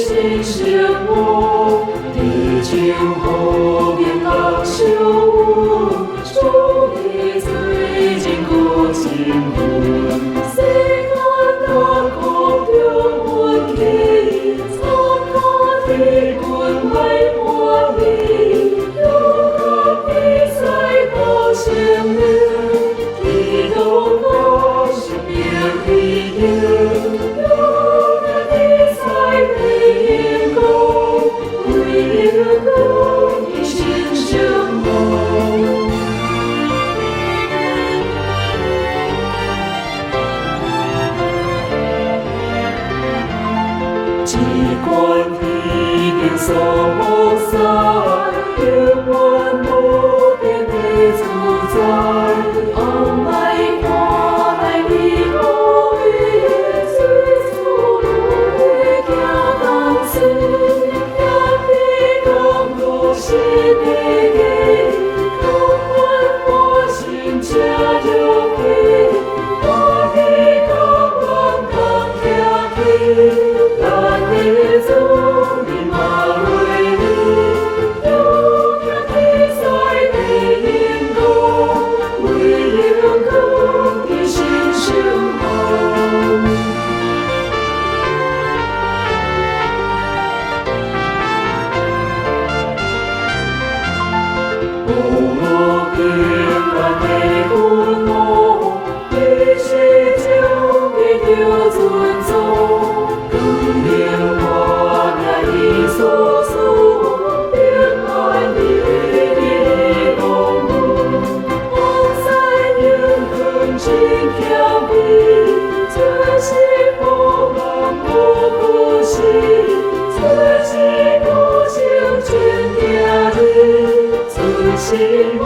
新生活，地球和平乐相有，祝你最近过幸福。世间大国中阮起，参加天君来欢喜，有个比赛到胜利，祈祷到生命喜悦。一冠天顶所在，永远无边的自在。后来看来你我的岁数路行同时，也比讲无心的家，永远我心这热气，我的高望同听起。我平安的父母，你是将你着尊重，更令我爱你所属，平安的你公母，往山迎风真飘逸，这是我们不可惜，这是故乡真家的。心。